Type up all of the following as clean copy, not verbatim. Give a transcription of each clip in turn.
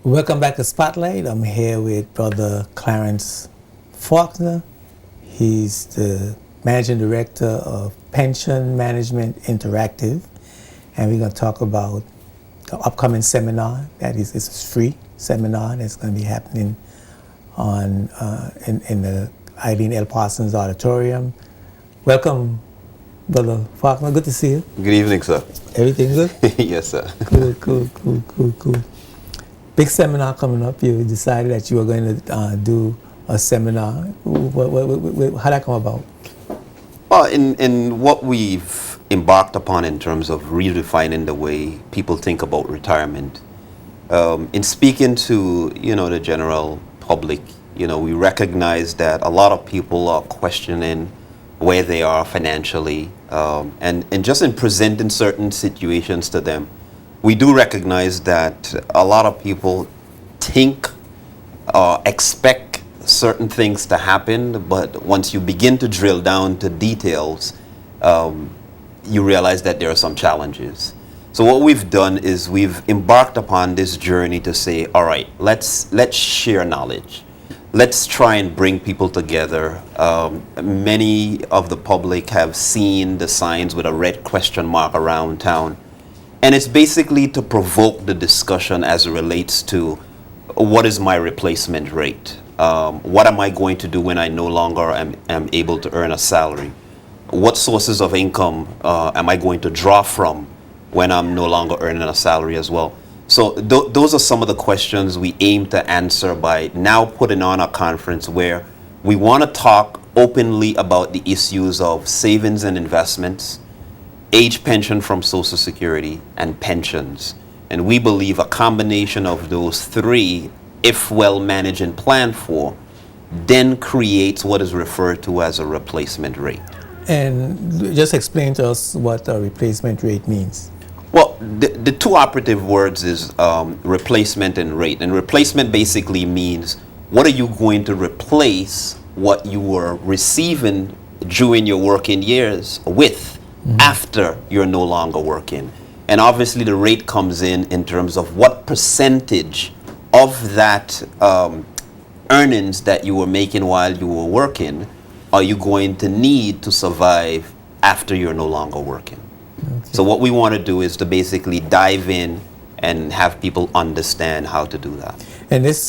Welcome back to Spotlight. I'm here with Brother Clarence Faulkner. He's the Managing Director of Pension Management Interactive. And we're going to talk about the upcoming seminar. It's a free seminar that's going to be happening on in the Eileen L. Parsons Auditorium. Welcome, Brother Faulkner. Good to see you. Good evening, sir. Everything good? Yes, sir. Cool. Big seminar coming up. You decided that you were going to do a seminar. How did that come about? Well, in what we've embarked upon in terms of redefining the way people think about retirement, in speaking to the general public, we recognize that a lot of people are questioning where they are financially, and just in presenting certain situations to them, we do recognize that a lot of people think or expect certain things to happen, but once you begin to drill down to details, you realize that there are some challenges. So what we've done is we've embarked upon this journey to say, all right, let's share knowledge. Let's try and bring people together. Many of the public have seen the signs with a red question mark around town. And it's basically to provoke the discussion as it relates to what is my replacement rate? What am I going to do when I no longer am able to earn a salary? What sources of income am I going to draw from when I'm no longer earning a salary as well? So those are some of the questions we aim to answer by now putting on a conference where we want to talk openly about the issues of savings and investments, age pension from Social Security, and pensions. And we believe a combination of those three, if well managed and planned for, then creates what is referred to as a replacement rate. And just explain to us what a replacement rate means. Well, the two operative words is replacement and rate. And replacement basically means what are you going to replace what you were receiving during your working years with after you're no longer working. And obviously the rate comes in terms of what percentage of that earnings that you were making while you were working are you going to need to survive after you're no longer working. Okay. So what we want to do is to basically dive in and have people understand how to do that. And this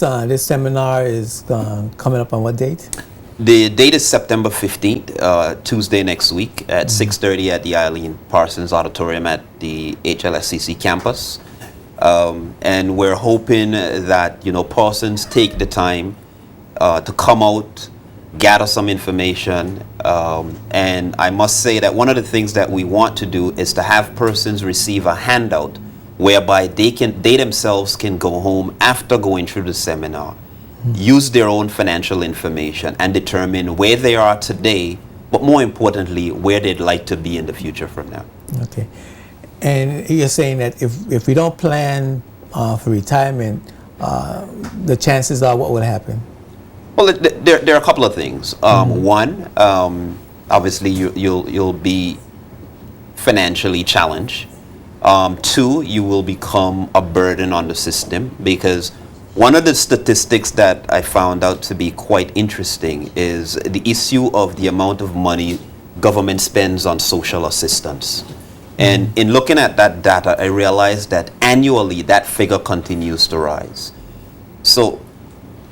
seminar is coming up on what date? The date is September 15th, Tuesday next week at 6:30 at the Eileen Parsons Auditorium at the HLSCC campus. And we're hoping that, Parsons take the time to come out, gather some information. And I must say that one of the things that we want to do is to have persons receive a handout whereby they themselves can go home after going through the seminar, use their own financial information and determine where they are today, but more importantly, where they'd like to be in the future from now. Okay. And you're saying that if we don't plan for retirement, the chances are what will happen? Well, there are a couple of things. One, obviously you'll be financially challenged. Two, you will become a burden on the system, because one of the statistics that I found out to be quite interesting is the issue of the amount of money government spends on social assistance. And in looking at that data, I realized that annually that figure continues to rise. So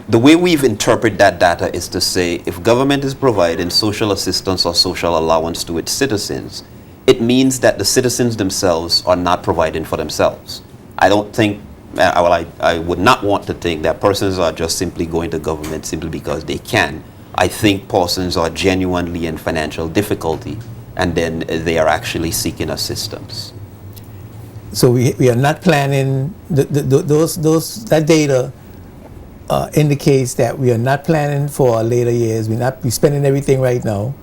the way we've interpreted that data is to say if government is providing social assistance or social allowance to its citizens, it means that the citizens themselves are not providing for themselves. I don't think I would not want to think that persons are just simply going to government simply because they can. I think persons are genuinely in financial difficulty, and then they are actually seeking assistance. So we are not planning, that data indicates that we are not planning for later years. We're spending everything right now,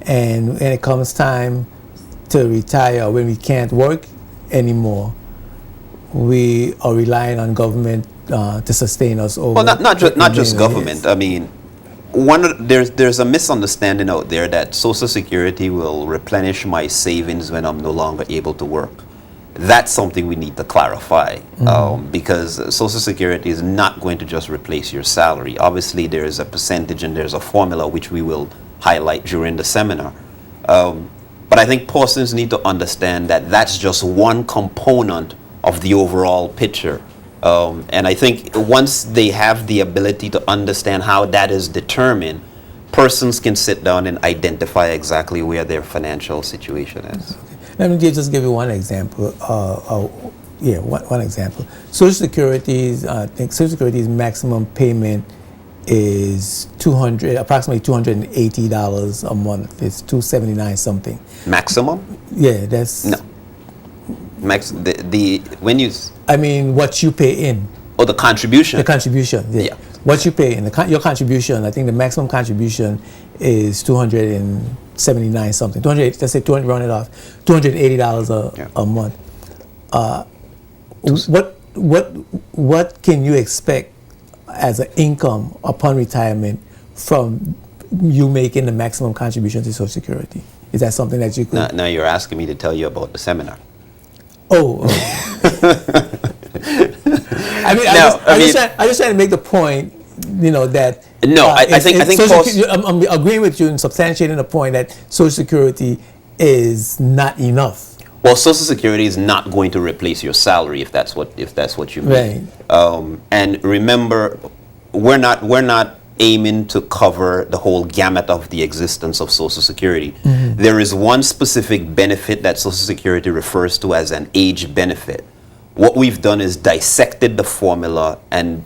and when it comes time to retire, when we can't work anymore, we are relying on government to sustain us over. Well, not just government. I mean, there's a misunderstanding out there that Social Security will replenish my savings when I'm no longer able to work. That's something we need to clarify, because Social Security is not going to just replace your salary. Obviously, there is a percentage and there's a formula which we will highlight during the seminar. But I think persons need to understand that that's just one component of the overall picture. And I think once they have the ability to understand how that is determined, persons can sit down and identify exactly where their financial situation is. Let me just give you one example. One example. Social Security's, I think Social Security's maximum payment is approximately $280 a month. It's $279 something. Maximum? Yeah, that's. No. When you. I mean, what you pay in. Oh, the contribution. The contribution. Yeah. What you pay in your contribution. I think the maximum contribution is $279 something. Let's say round it off. $280 a month. What can you expect as an income upon retirement from you making the maximum contribution to Social Security? Is that something that you could? Now you're asking me to tell you about the seminar. Oh. I'm just trying to make the point, that. No, I think I'm agreeing with you and substantiating the point that Social Security is not enough. Well, Social Security is not going to replace your salary if that's what you mean. Right. And remember, we're not aiming to cover the whole gamut of the existence of Social Security. Mm-hmm. There is one specific benefit that Social Security refers to as an age benefit. What we've done is dissected the formula, and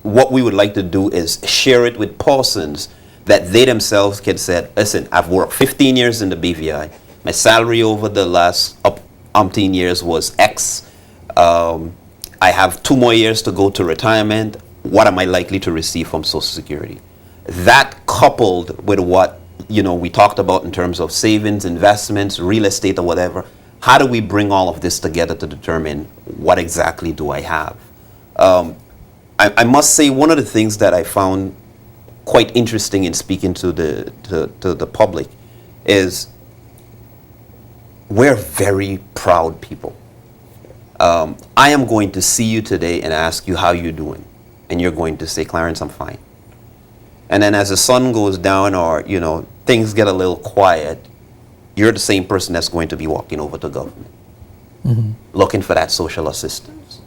what we would like to do is share it with persons that they themselves can say, listen, I've worked 15 years in the BVI. My salary over the last umpteen years was X. I have 2 more years to go to retirement. What am I likely to receive from Social Security? That coupled with what we talked about in terms of savings, investments, real estate, or whatever, how do we bring all of this together to determine what exactly do I have? I must say, one of the things that I found quite interesting in speaking to the public is we're very proud people. I am going to see you today and ask you how you're doing, and you're going to say, Clarence, I'm fine. And then as the sun goes down, or things get a little quiet, you're the same person that's going to be walking over to government, looking for that social assistance.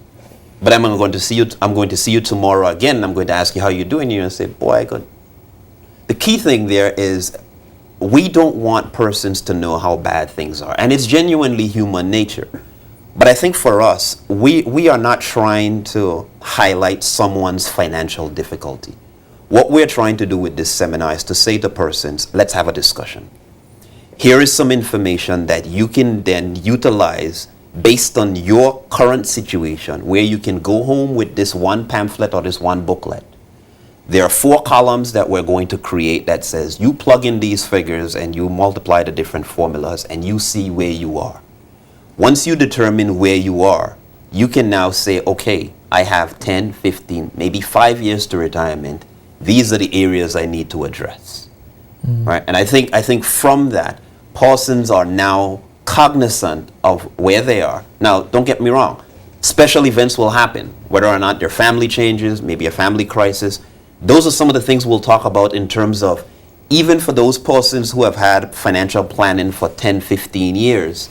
But I'm going to see you tomorrow again, and I'm going to ask you how you're doing. You're going to say, boy, good. The key thing there is we don't want persons to know how bad things are. And it's genuinely human nature. But I think for us, we are not trying to highlight someone's financial difficulty. What we're trying to do with this seminar is to say to persons, let's have a discussion. Here is some information that you can then utilize based on your current situation, where you can go home with this one pamphlet or this one booklet. There are 4 columns that we're going to create that says you plug in these figures and you multiply the different formulas and you see where you are. Once you determine where you are, you can now say, okay, I have 10, 15, maybe 5 years to retirement. These are the areas I need to address. Right? And I think from that, persons are now cognizant of where they are. Now, don't get me wrong. Special events will happen, whether or not their family changes, maybe a family crisis. Those are some of the things we'll talk about in terms of, even for those persons who have had financial planning for 10, 15 years,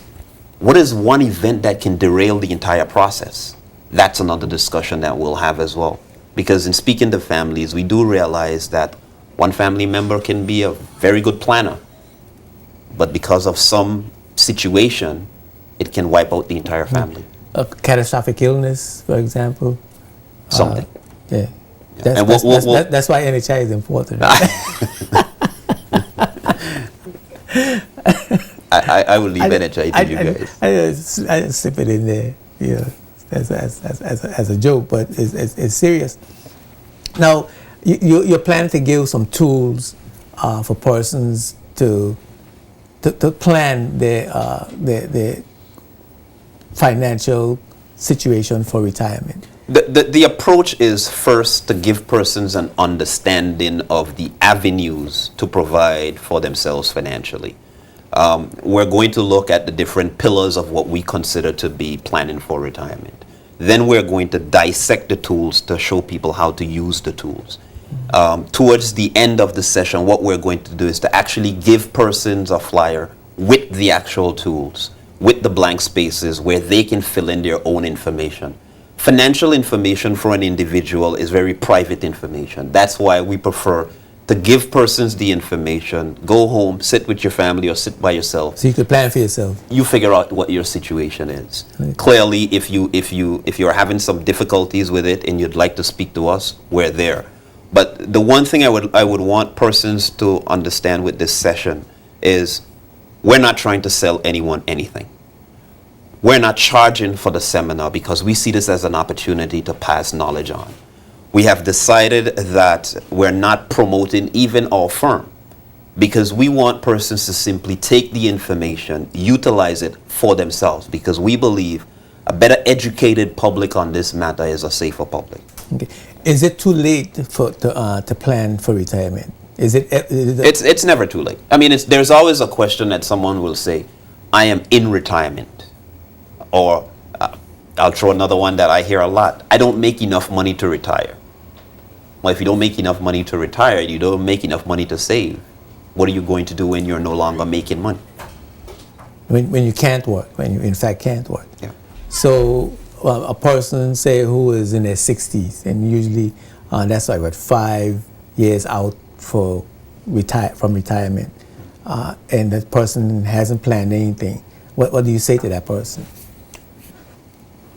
what is one event that can derail the entire process? That's another discussion that we'll have as well. Because in speaking to families, we do realize that one family member can be a very good planner, but because of some situation, it can wipe out the entire family. A catastrophic illness, for example. Something. Yeah. That's why NHI is important. I will leave NHI to you guys. I slip it in there, as a joke, but it's serious. Now, you're planning to give some tools for persons to plan their financial situation for retirement. The approach is first to give persons an understanding of the avenues to provide for themselves financially. We're going to look at the different pillars of what we consider to be planning for retirement. Then we're going to dissect the tools to show people how to use the tools. Towards the end of the session, what we're going to do is to actually give persons a flyer with the actual tools, with the blank spaces where they can fill in their own information. Financial information for an individual is very private information. That's why we prefer to give persons the information, go home, sit with your family or sit by yourself. So you could plan for yourself. You figure out what your situation is. Okay. Clearly, if you're having some difficulties with it and you'd like to speak to us, we're there. But the one thing I would want persons to understand with this session is we're not trying to sell anyone anything. We're not charging for the seminar because we see this as an opportunity to pass knowledge on. We have decided that we're not promoting even our firm because we want persons to simply take the information, utilize it for themselves, because we believe a better educated public on this matter is a safer public. Okay. Is it too late to plan for retirement? It's never too late. I mean, there's always a question that someone will say, I am in retirement. Or I'll throw another one that I hear a lot. I don't make enough money to retire. Well, if you don't make enough money to retire, you don't make enough money to save. What are you going to do when you're no longer making money? When you can't work, when you in fact can't work. Yeah. So a person, say, who is in their 60s, and usually that's like, 5 years out from retirement, and that person hasn't planned anything. What do you say to that person?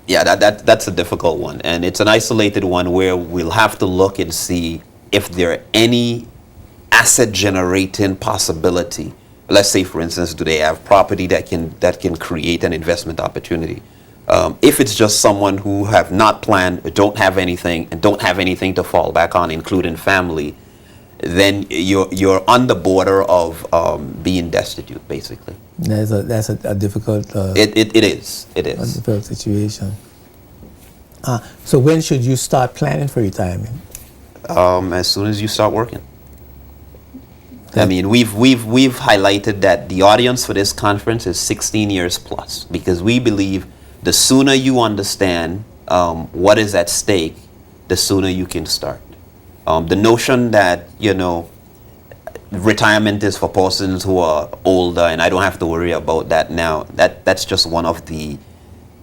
Yeah, that's a difficult one, and it's an isolated one where we'll have to look and see if there are any asset generating possibility. Let's say, for instance, do they have property that can create an investment opportunity? If it's just someone who have not planned, don't have anything, and don't have anything to fall back on, including family, then you're on the border of being destitute, basically. That's a difficult. It is. A difficult situation. So when should you start planning for retirement? As soon as you start working. I mean, we've highlighted that the audience for this conference is 16 years plus, because we believe the sooner you understand what is at stake, the sooner you can start. The notion that, retirement is for persons who are older and I don't have to worry about that now, that's just one of the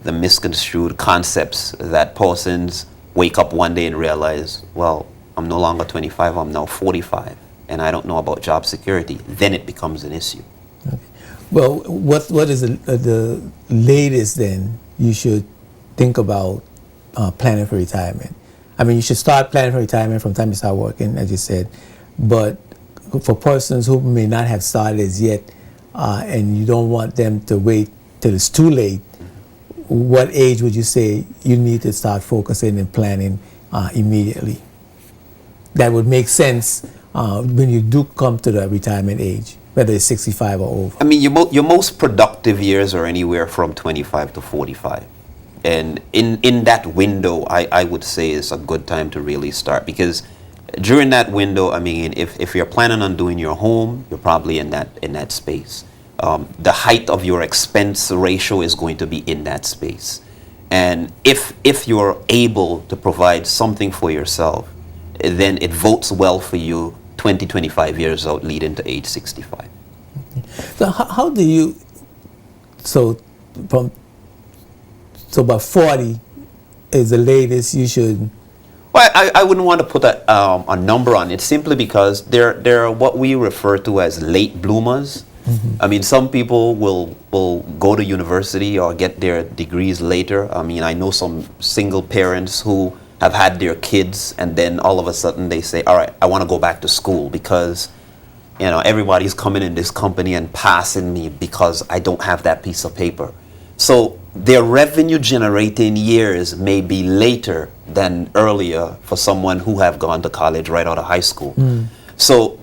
misconstrued concepts that persons wake up one day and realize, well, I'm no longer 25, I'm now 45, and I don't know about job security. Then it becomes an issue. Okay. Well, what is the latest then you should think about planning for retirement? I mean, you should start planning for retirement from the time you start working, as you said, but for persons who may not have started as yet, and you don't want them to wait till it's too late, what age would you say you need to start focusing and planning immediately? That would make sense when you do come to the retirement age, whether it's 65 or over. I mean, your most productive years are anywhere from 25 to 45. And in that window, I would say is a good time to really start, because during that window, I mean, if you're planning on doing your home, you're probably in that space. The height of your expense ratio is going to be in that space. And if you're able to provide something for yourself, then it votes well for you 20, 25 years out leading to age 65. So how do you, so about 40 is the latest you should? Well, I wouldn't want to put a number on it, simply because they're what we refer to as late bloomers. Mm-hmm. I mean, some people will go to university or get their degrees later. I mean, I know some single parents who have had their kids, and then all of a sudden they say, all right, I want to go back to school because, everybody's coming in this company and passing me because I don't have that piece of paper. So their revenue generating years may be later than earlier for someone who have gone to college right out of high school. Mm. So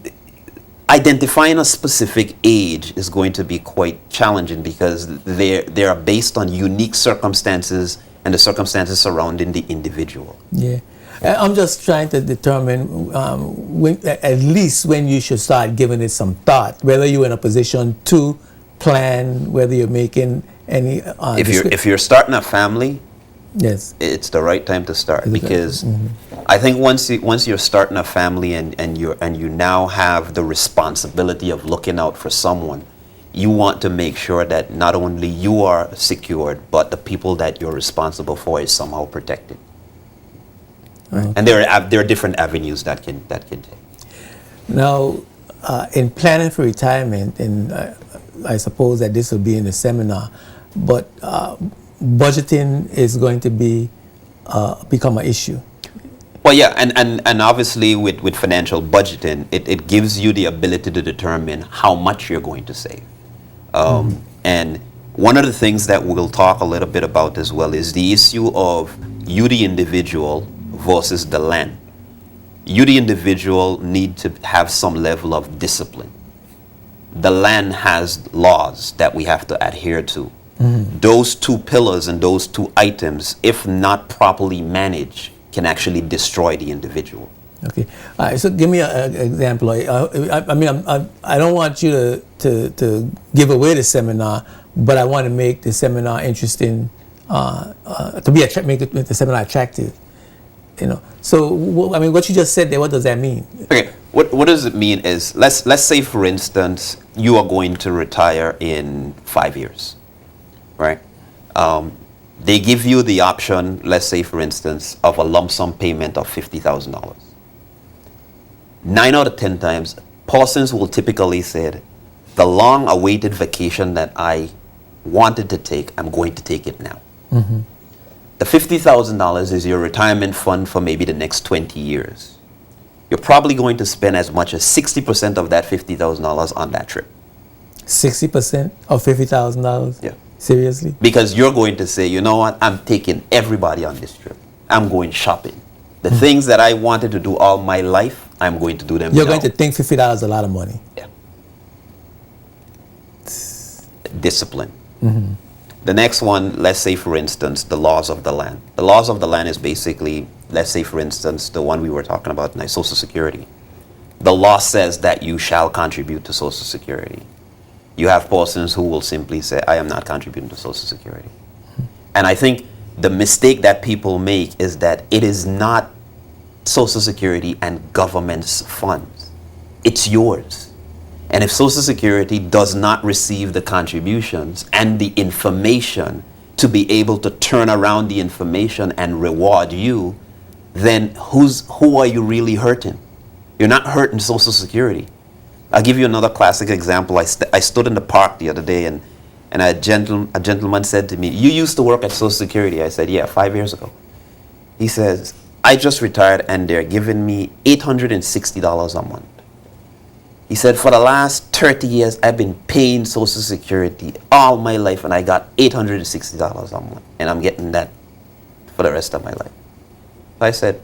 identifying a specific age is going to be quite challenging, because they are based on unique circumstances and the circumstances surrounding the individual. Yeah. I'm just trying to determine at least when you should start giving it some thought, whether you're in a position to plan whether you're making any. If you're starting a family, yes, it's the right time to start, Is it- because I think once you're starting a family and you now have the responsibility of looking out for someone, you want to make sure that not only you are secured, but the people that you're responsible for is somehow protected. Right? And there are different avenues that can take. Now, in planning for retirement, and I suppose that this will be in the seminar, but budgeting is going to be become an issue. Well, yeah, and obviously with financial budgeting, it gives you the ability to determine how much you're going to save. And one of the things that we'll talk a little bit about as well is the issue of you, the individual, versus the land. You, the individual, need to have some level of discipline. The land has laws that we have to adhere to. Those two pillars and those two items, if not properly managed, can actually destroy the individual. Okay. All right. So give me an example. I mean, I don't want you to give away the seminar, but I want to make the seminar interesting, make the seminar attractive. You know. So I mean, what you just said there, what does that mean? Okay. What does it mean is, let's say, for instance, you are going to retire in 5 years, right? They give you the option, let's say, for instance, of a lump sum payment of $50,000. 9 out of 10 times, persons will typically say, the long-awaited vacation that I wanted to take, I'm going to take it now. The $50,000 is your retirement fund for maybe the next 20 years. You're probably going to spend as much as 60% of that $50,000 on that trip. 60% of $50,000? Yeah. Seriously? Because you're going to say, you know what, I'm taking everybody on this trip. I'm going shopping. The things that I wanted to do all my life, I'm going to do them You're now. going to think $50 is a lot of money. Yeah. Discipline. The next one, let's say, for instance, the laws of the land. The laws of the land is basically, let's say, for instance, the one we were talking about tonight, Social Security. The law says that you shall contribute to Social Security. You have persons who will simply say, I am not contributing to Social Security. And I think the mistake that people make is that it is not Social Security and government's funds. It's yours. And if Social Security does not receive the contributions and the information to be able to turn around the information and reward you, then who are you really hurting? You're not hurting Social Security. I'll give you another classic example. I stood in the park the other day, and a gentleman said to me, you used to work at Social Security? I said, yeah, 5 years ago. He says, I just retired and they're giving me $860 a month. He said, for the last 30 years, I've been paying Social Security all my life, and I got $860 a month, and I'm getting that for the rest of my life. So I said,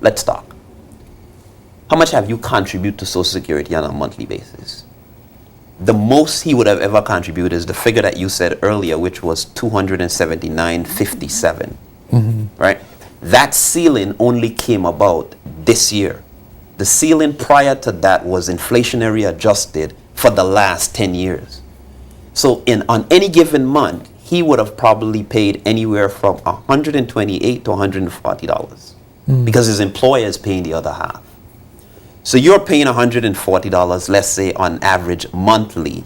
let's talk. How much have you contributed to Social Security on a monthly basis? The most he would have ever contributed is the figure that you said earlier, which was $279.57, right? That ceiling only came about this year. The ceiling prior to that was inflationary adjusted for the last 10 years. So on any given month, he would have probably paid anywhere from $128 to $140 because his employer is paying the other half. So you're paying $140, let's say on average monthly,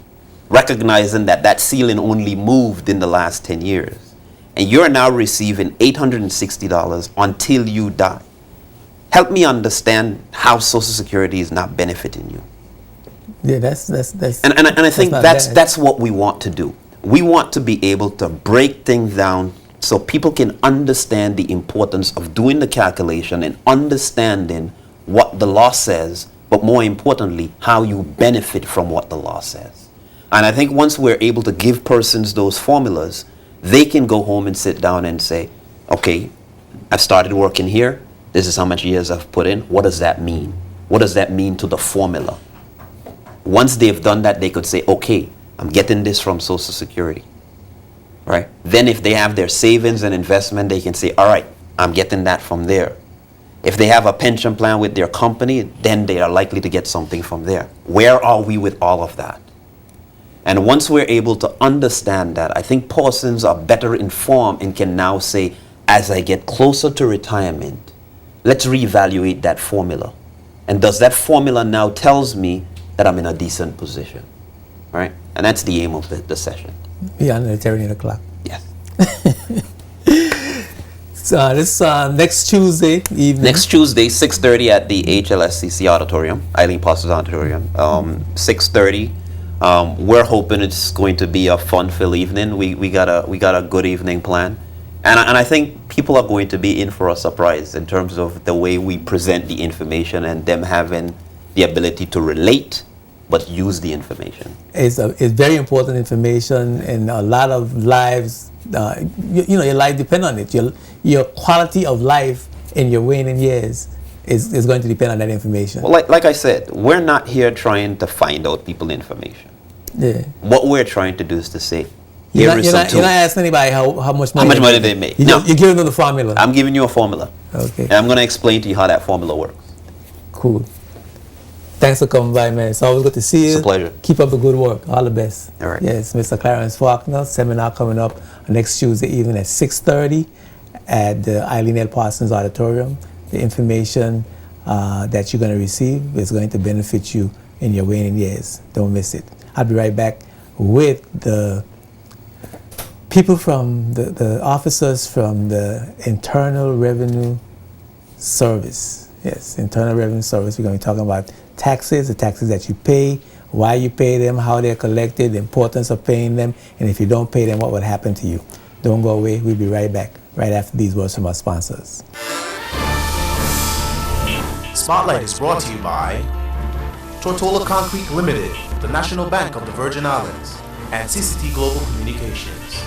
recognizing that that ceiling only moved in the last 10 years. And you're now receiving $860 until you die. Help me understand how Social Security is not benefiting you. Yeah, that's and I think that's what we want to do. We want to be able to break things down so people can understand the importance of doing the calculation and understanding what the law says, but more importantly, how you benefit from what the law says. And I think once we're able to give persons those formulas, they can go home and sit down and say, okay, I've started working here. This is how much years I've put in. What does that mean? What does that mean to the formula? Once they've done that, they could say, okay, I'm getting this from Social Security, right? Then if they have their savings and investment, they can say, all right, I'm getting that from there. If they have a pension plan with their company, then they are likely to get something from there. Where are we with all of that? And once we're able to understand that, I think Parsons are better informed and can now say, as I get closer to retirement, let's reevaluate that formula. And does that formula now tells me that I'm in a decent position, right? And that's the aim of the session. Yeah, under 10 o'clock. Yes. So this next Tuesday evening. Next Tuesday, 6:30 at the HLSCC auditorium, Eileen Parsons Auditorium. 6:30. We're hoping it's going to be a fun-filled evening. We got a good evening plan, and I think people are going to be in for a surprise in terms of the way we present the information and them having the ability to relate, but use the information. It's very important information, and a lot of lives. Your life depends on it. Your quality of life in your waning years is going to depend on that information. Well, like I said, we're not here trying to find out people information. Yeah. What we're trying to do is to say, You're not asking anybody how much money they make. You're giving them the formula. I'm giving you a formula. Okay. And I'm going to explain to you how that formula works. Cool. Thanks for coming by, man. It's always good to see you. It's a pleasure. Keep up the good work. All the best. All right. Yes, Mr. Clarence Faulkner, seminar coming up next Tuesday evening at 6:30 at the Eileen L. Parsons Auditorium. The information that you're going to receive is going to benefit you in your waning years. Don't miss it. I'll be right back with the people from the officers from the Internal Revenue Service. Yes, Internal Revenue Service. We're going to be talking about taxes, the taxes that you pay, why you pay them, how they're collected, the importance of paying them, and if you don't pay them, what would happen to you. Don't go away. We'll be right back, right after these words from our sponsors. Spotlight is brought to you by Tortola Concrete Limited, the National Bank of the Virgin Islands, and CCT Global Communications.